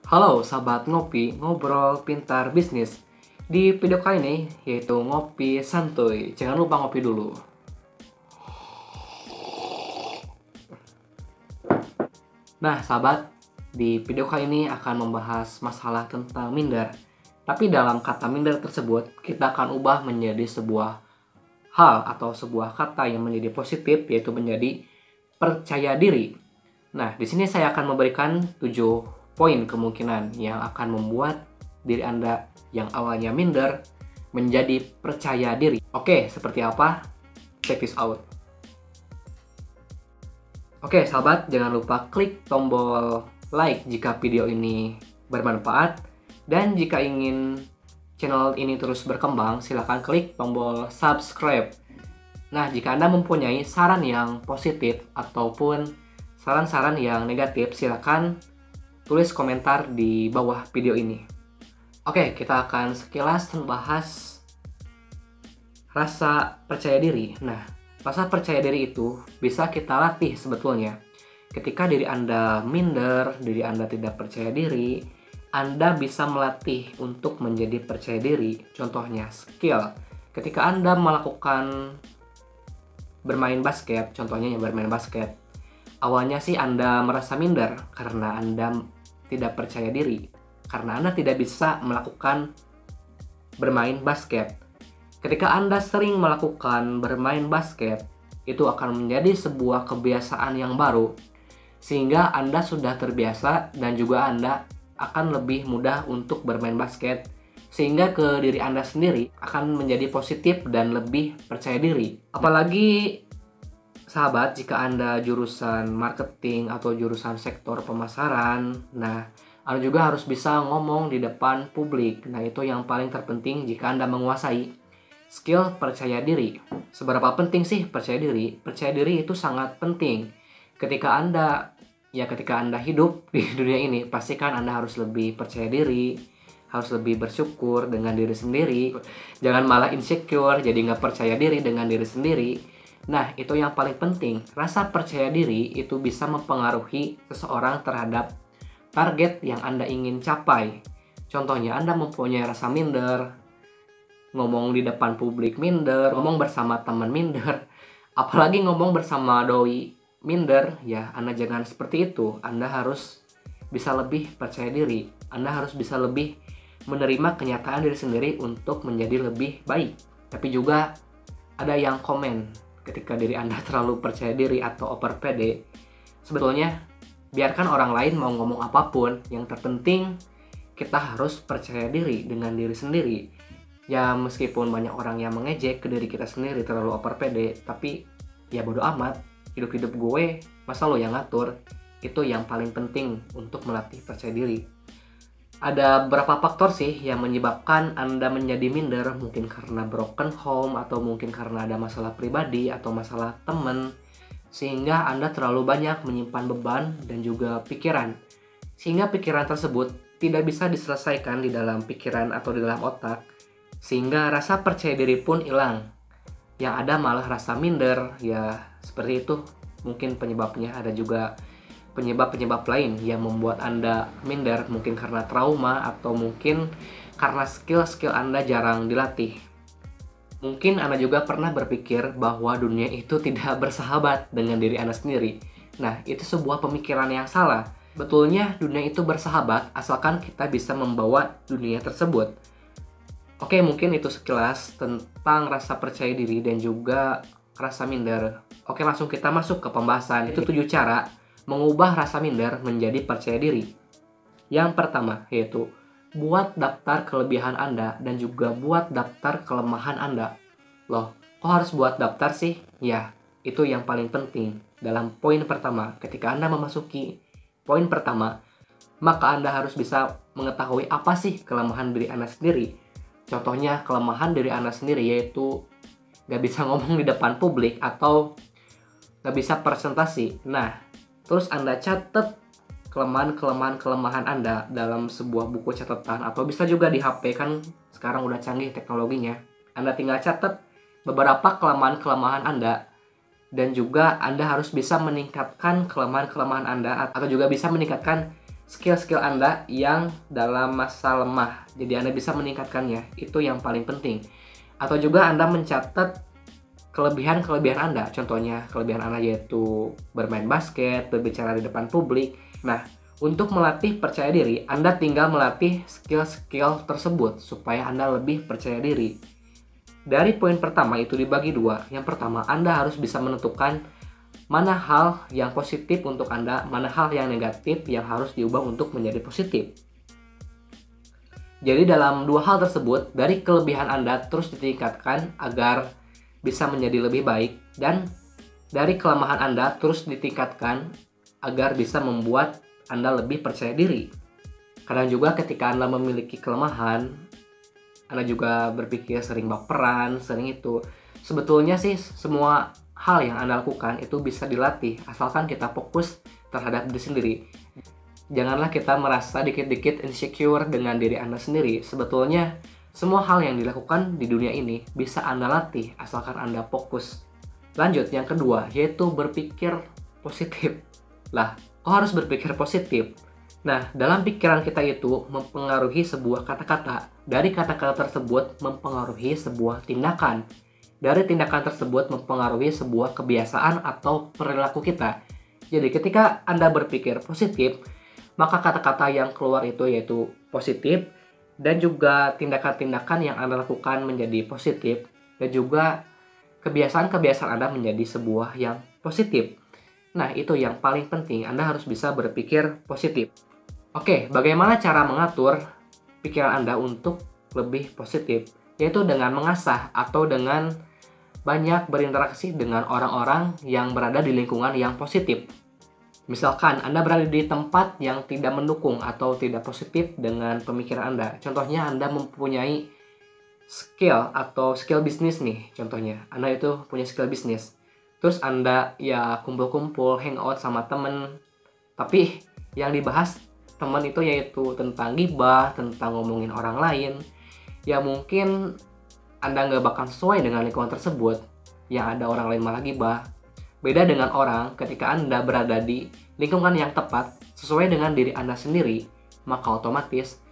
Halo sahabat ngopi, ngobrol pintar bisnis. Di video kali ini yaitu ngopi santuy. Jangan lupa ngopi dulu. Nah sahabat, di video kali ini akan membahas masalah tentang minder. Tapi dalam kata minder tersebut, kita akan ubah menjadi sebuah hal atau sebuah kata yang menjadi positif, yaitu menjadi percaya diri. Nah, di sini saya akan memberikan 7 poin kemungkinan yang akan membuat diri Anda yang awalnya minder menjadi percaya diri. Oke, seperti apa? Check this out. Oke, sahabat, jangan lupa klik tombol like jika video ini bermanfaat. Dan jika ingin channel ini terus berkembang, silahkan klik tombol subscribe. Nah, jika Anda mempunyai saran yang positif ataupun saran-saran yang negatif, silakan tulis komentar di bawah video ini. Oke, kita akan sekilas membahas rasa percaya diri. Nah, rasa percaya diri itu bisa kita latih sebetulnya. Ketika diri Anda minder, diri Anda tidak percaya diri, Anda bisa melatih untuk menjadi percaya diri. Contohnya skill. Ketika Anda melakukan bermain basket, contohnya bermain basket. Awalnya sih Anda merasa minder karena Anda tidak percaya diri, karena Anda tidak bisa melakukan bermain basket. Ketika Anda sering melakukan bermain basket, itu akan menjadi sebuah kebiasaan yang baru, sehingga Anda sudah terbiasa dan juga Anda akan lebih mudah untuk bermain basket, sehingga ke diri Anda sendiri akan menjadi positif dan lebih percaya diri. Apalagi sahabat, jika Anda jurusan marketing atau jurusan sektor pemasaran, nah Anda juga harus bisa ngomong di depan publik. Nah, itu yang paling terpenting jika Anda menguasai skill percaya diri. Seberapa penting sih percaya diri? Percaya diri itu sangat penting. Ketika Anda hidup di dunia ini, pastikan Anda harus lebih percaya diri, harus lebih bersyukur dengan diri sendiri. Jangan malah insecure, jadi nggak percaya diri dengan diri sendiri. Nah, itu yang paling penting. Rasa percaya diri itu bisa mempengaruhi seseorang terhadap target yang Anda ingin capai. Contohnya, Anda mempunyai rasa minder, ngomong di depan publik minder, ngomong bersama teman minder, apalagi ngomong bersama doi minder, ya Anda jangan seperti itu. Anda harus bisa lebih percaya diri. Anda harus bisa lebih menerima kenyataan diri sendiri untuk menjadi lebih baik. Tapi juga ada yang komen ketika diri Anda terlalu percaya diri atau over pede. Sebetulnya biarkan orang lain mau ngomong apapun, yang terpenting kita harus percaya diri dengan diri sendiri. Ya meskipun banyak orang yang mengejek ke diri kita sendiri terlalu over pede, tapi ya bodo amat, hidup-hidup gue, masa lo yang ngatur. Itu yang paling penting untuk melatih percaya diri. Ada beberapa faktor sih yang menyebabkan Anda menjadi minder, mungkin karena broken home, atau mungkin karena ada masalah pribadi atau masalah teman, sehingga Anda terlalu banyak menyimpan beban dan juga pikiran, sehingga pikiran tersebut tidak bisa diselesaikan di dalam pikiran atau di dalam otak, sehingga rasa percaya diri pun hilang. Yang ada malah rasa minder, ya seperti itu mungkin penyebabnya. Ada juga penyebab-penyebab lain yang membuat Anda minder, mungkin karena trauma atau mungkin karena skill-skill Anda jarang dilatih. Mungkin Anda juga pernah berpikir bahwa dunia itu tidak bersahabat dengan diri Anda sendiri. Nah, itu sebuah pemikiran yang salah. Betulnya dunia itu bersahabat asalkan kita bisa membawa dunia tersebut. Oke, mungkin itu sekilas tentang rasa percaya diri dan juga rasa minder. Oke, langsung kita masuk ke pembahasan. Itu 7 cara mengubah rasa minder menjadi percaya diri. Yang pertama yaitu buat daftar kelebihan Anda dan juga buat daftar kelemahan Anda. Loh, kok harus buat daftar sih? Ya, itu yang paling penting. Dalam poin pertama, ketika Anda memasuki poin pertama, maka Anda harus bisa mengetahui apa sih kelemahan diri Anda sendiri. Contohnya, kelemahan diri Anda sendiri yaitu gak bisa ngomong di depan publik atau gak bisa presentasi. Nah, terus Anda catat kelemahan Anda dalam sebuah buku catatan, atau bisa juga di HP, kan sekarang udah canggih teknologinya. Anda tinggal catat beberapa kelemahan Anda, dan juga Anda harus bisa meningkatkan kelemahan Anda, atau juga bisa meningkatkan skill-skill Anda yang dalam masa lemah. Jadi Anda bisa meningkatkannya, itu yang paling penting. Atau juga Anda mencatat kelebihan-kelebihan Anda. Contohnya, kelebihan Anda yaitu bermain basket, berbicara di depan publik. Nah, untuk melatih percaya diri, Anda tinggal melatih skill-skill tersebut supaya Anda lebih percaya diri. Dari poin pertama itu dibagi dua. Yang pertama, Anda harus bisa menentukan mana hal yang positif untuk Anda, mana hal yang negatif yang harus diubah untuk menjadi positif. Jadi dalam dua hal tersebut, dari kelebihan Anda terus ditingkatkan agar bisa menjadi lebih baik, dan dari kelemahan Anda terus ditingkatkan agar bisa membuat Anda lebih percaya diri. Kadang juga ketika Anda memiliki kelemahan, Anda juga berpikir sering baperan, sering itu. Sebetulnya sih semua hal yang Anda lakukan itu bisa dilatih, asalkan kita fokus terhadap diri sendiri. Janganlah kita merasa dikit-dikit insecure dengan diri Anda sendiri. Sebetulnya semua hal yang dilakukan di dunia ini bisa Anda latih asalkan Anda fokus. Lanjut, yang kedua, yaitu berpikir positif. Lah, kok harus berpikir positif? Nah, dalam pikiran kita itu mempengaruhi sebuah kata-kata. Dari kata-kata tersebut mempengaruhi sebuah tindakan. Dari tindakan tersebut mempengaruhi sebuah kebiasaan atau perilaku kita. Jadi ketika Anda berpikir positif, maka kata-kata yang keluar itu yaitu positif, dan juga tindakan-tindakan yang Anda lakukan menjadi positif, dan juga kebiasaan-kebiasaan Anda menjadi sebuah yang positif. Nah, itu yang paling penting, Anda harus bisa berpikir positif. Oke, bagaimana cara mengatur pikiran Anda untuk lebih positif? Yaitu dengan mengasah atau dengan banyak berinteraksi dengan orang-orang yang berada di lingkungan yang positif. Misalkan Anda berada di tempat yang tidak mendukung atau tidak positif dengan pemikiran Anda. Contohnya Anda mempunyai skill atau skill bisnis nih. Contohnya Anda itu punya skill bisnis. Terus Anda ya kumpul-kumpul, hangout sama temen. Tapi yang dibahas teman itu yaitu tentang gibah, tentang ngomongin orang lain. Ya mungkin Anda nggak bakal sesuai dengan lingkungan tersebut. Yang ada orang lain malah gibah. Beda dengan orang ketika Anda berada di lingkungan yang tepat sesuai dengan diri Anda sendiri, maka otomatis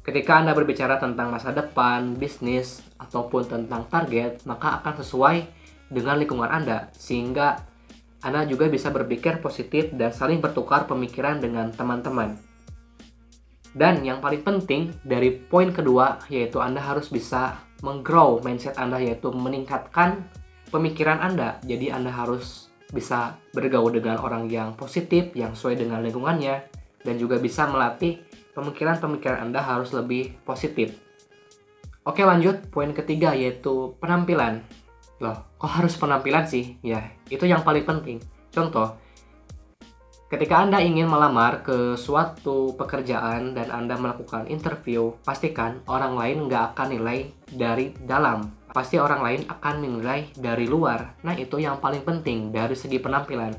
ketika Anda berbicara tentang masa depan, bisnis, ataupun tentang target, maka akan sesuai dengan lingkungan Anda, sehingga Anda juga bisa berpikir positif dan saling bertukar pemikiran dengan teman-teman. Dan yang paling penting dari poin kedua, yaitu Anda harus bisa menggrow mindset Anda, yaitu meningkatkan pemikiran Anda. Jadi Anda harus bisa bergaul dengan orang yang positif, yang sesuai dengan lingkungannya, dan juga bisa melatih pemikiran-pemikiran Anda harus lebih positif. Oke, lanjut poin ketiga, yaitu penampilan. Loh, kok harus penampilan sih? Ya, itu yang paling penting. Contoh, ketika Anda ingin melamar ke suatu pekerjaan dan Anda melakukan interview, pastikan orang lain nggak akan nilai dari dalam. Pasti orang lain akan menilai dari luar. Nah, itu yang paling penting dari segi penampilan.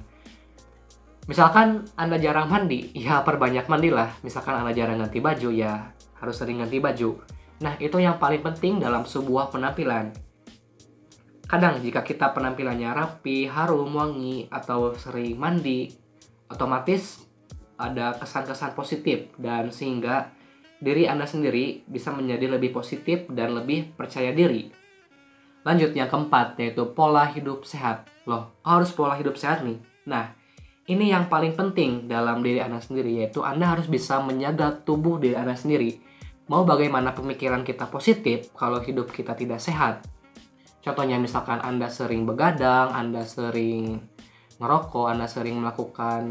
Misalkan Anda jarang mandi, ya perbanyak mandilah. Misalkan Anda jarang ganti baju, ya harus sering ganti baju. Nah, itu yang paling penting dalam sebuah penampilan. Kadang jika kita penampilannya rapi, harum, wangi, atau sering mandi, otomatis ada kesan-kesan positif, dan sehingga diri Anda sendiri bisa menjadi lebih positif dan lebih percaya diri. Lanjut, yang keempat, yaitu pola hidup sehat. Loh, harus pola hidup sehat nih? Nah, ini yang paling penting dalam diri Anda sendiri, yaitu Anda harus bisa menjaga tubuh diri Anda sendiri. Mau bagaimana pemikiran kita positif kalau hidup kita tidak sehat? Contohnya misalkan Anda sering begadang, Anda sering ngerokok, Anda sering melakukan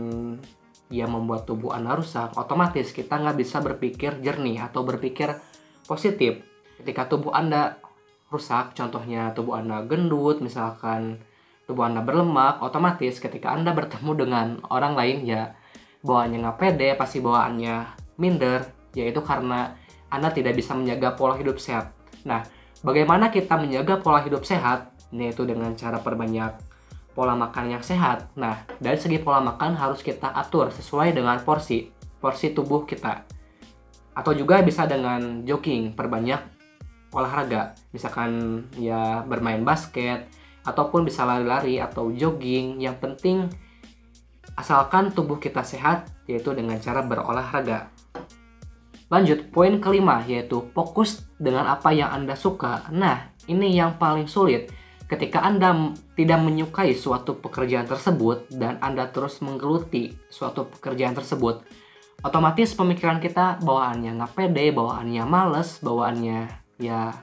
yang membuat tubuh Anda rusak, otomatis kita nggak bisa berpikir jernih atau berpikir positif. Ketika tubuh Anda rusak, contohnya tubuh Anda gendut, misalkan tubuh Anda berlemak, otomatis ketika Anda bertemu dengan orang lain, ya bawaannya nggak pede, pasti bawaannya minder, yaitu karena Anda tidak bisa menjaga pola hidup sehat. Nah, bagaimana kita menjaga pola hidup sehat? Yaitu dengan cara perbanyak pola makan yang sehat. Nah, dari segi pola makan harus kita atur sesuai dengan porsi tubuh kita. Atau juga bisa dengan jogging, perbanyak olahraga, misalkan ya bermain basket, ataupun bisa lari-lari atau jogging. Yang penting asalkan tubuh kita sehat, yaitu dengan cara berolahraga. Lanjut, poin kelima, yaitu fokus dengan apa yang Anda suka. Nah, ini yang paling sulit. Ketika Anda tidak menyukai suatu pekerjaan tersebut dan Anda terus menggeluti suatu pekerjaan tersebut, otomatis pemikiran kita bawaannya nggak pede, bawaannya males, bawaannya ya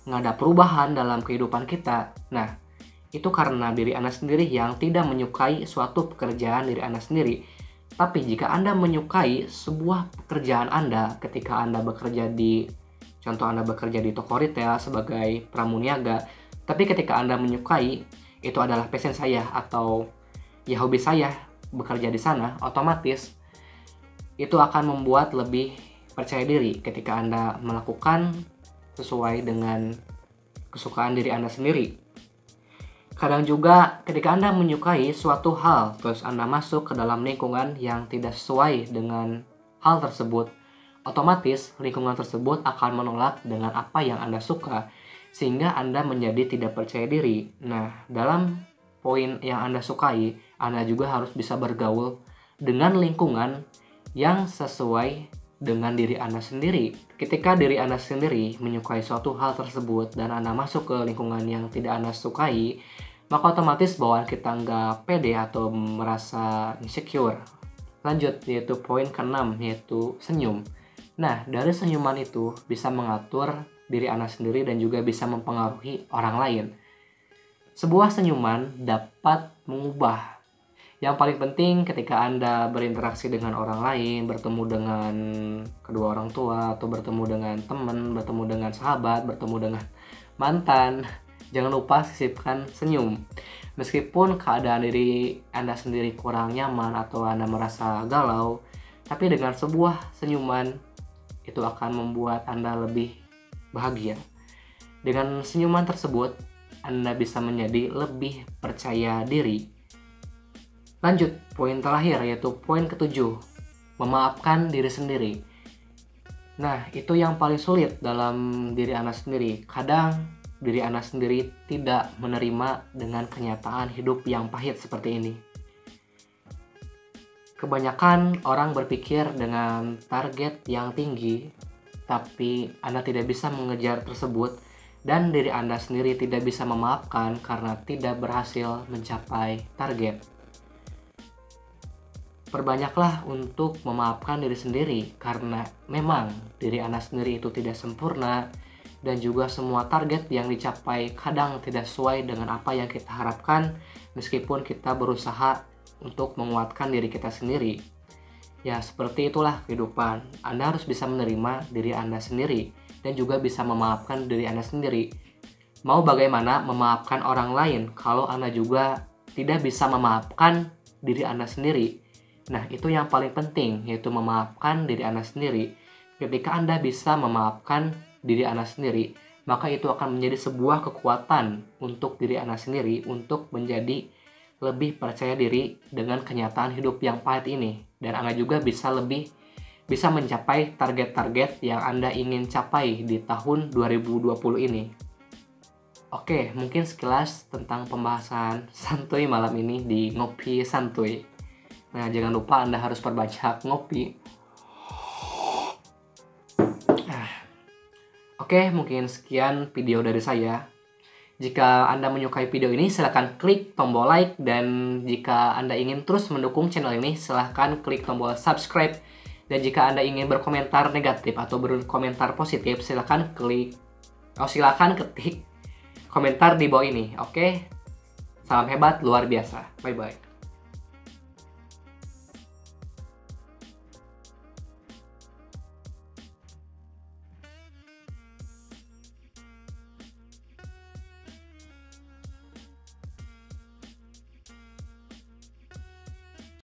nggak ada perubahan dalam kehidupan kita. Nah, itu karena diri Anda sendiri yang tidak menyukai suatu pekerjaan diri Anda sendiri. Tapi jika Anda menyukai sebuah pekerjaan Anda ketika Anda bekerja contoh Anda bekerja di toko retail sebagai pramuniaga, tapi ketika Anda menyukai, itu adalah passion saya atau ya hobi saya bekerja di sana, otomatis itu akan membuat lebih percaya diri ketika Anda melakukan sesuai dengan kesukaan diri Anda sendiri. Kadang juga ketika Anda menyukai suatu hal, terus Anda masuk ke dalam lingkungan yang tidak sesuai dengan hal tersebut, otomatis lingkungan tersebut akan menolak dengan apa yang Anda suka, sehingga Anda menjadi tidak percaya diri. Nah, dalam poin yang Anda sukai, Anda juga harus bisa bergaul dengan lingkungan yang sesuai dengan diri Anda sendiri. Ketika diri Anda sendiri menyukai suatu hal tersebut dan Anda masuk ke lingkungan yang tidak Anda sukai, maka otomatis bawaan kita nggak pede atau merasa insecure. Lanjut, yaitu poin ke-6, yaitu senyum. Nah, dari senyuman itu bisa mengatur diri Anda sendiri dan juga bisa mempengaruhi orang lain. Sebuah senyuman dapat mengubah. Yang paling penting ketika Anda berinteraksi dengan orang lain, bertemu dengan kedua orang tua, atau bertemu dengan teman, bertemu dengan sahabat, bertemu dengan mantan, jangan lupa sisipkan senyum. Meskipun keadaan diri Anda sendiri kurang nyaman atau Anda merasa galau, tapi dengan sebuah senyuman itu akan membuat Anda lebih bahagia. Dengan senyuman tersebut, Anda bisa menjadi lebih percaya diri. Lanjut, poin terakhir yaitu poin ke-7, memaafkan diri sendiri. Nah, itu yang paling sulit dalam diri Anda sendiri. Kadang diri Anda sendiri tidak menerima dengan kenyataan hidup yang pahit seperti ini. Kebanyakan orang berpikir dengan target yang tinggi, tapi Anda tidak bisa mengejar tersebut dan diri Anda sendiri tidak bisa memaafkan karena tidak berhasil mencapai target. Perbanyaklah untuk memaafkan diri sendiri karena memang diri Anda sendiri itu tidak sempurna dan juga semua target yang dicapai kadang tidak sesuai dengan apa yang kita harapkan meskipun kita berusaha untuk menguatkan diri kita sendiri. Ya, seperti itulah kehidupan. Anda harus bisa menerima diri Anda sendiri dan juga bisa memaafkan diri Anda sendiri. Mau bagaimana memaafkan orang lain kalau Anda juga tidak bisa memaafkan diri Anda sendiri? Nah, itu yang paling penting, yaitu memaafkan diri Anda sendiri. Ketika Anda bisa memaafkan diri Anda sendiri, maka itu akan menjadi sebuah kekuatan untuk diri Anda sendiri untuk menjadi lebih percaya diri dengan kenyataan hidup yang pahit ini. Dan Anda juga bisa mencapai target-target yang Anda ingin capai di tahun 2020 ini. Oke, mungkin sekilas tentang pembahasan santuy malam ini di Ngopi Santuy. Nah, jangan lupa Anda harus perbanyak ngopi. Oke, mungkin sekian video dari saya. Jika Anda menyukai video ini, silahkan klik tombol like. Dan jika Anda ingin terus mendukung channel ini, silahkan klik tombol subscribe. Dan jika Anda ingin berkomentar negatif atau berkomentar positif, silahkan ketik komentar di bawah ini. Oke? Salam hebat, luar biasa. Bye-bye.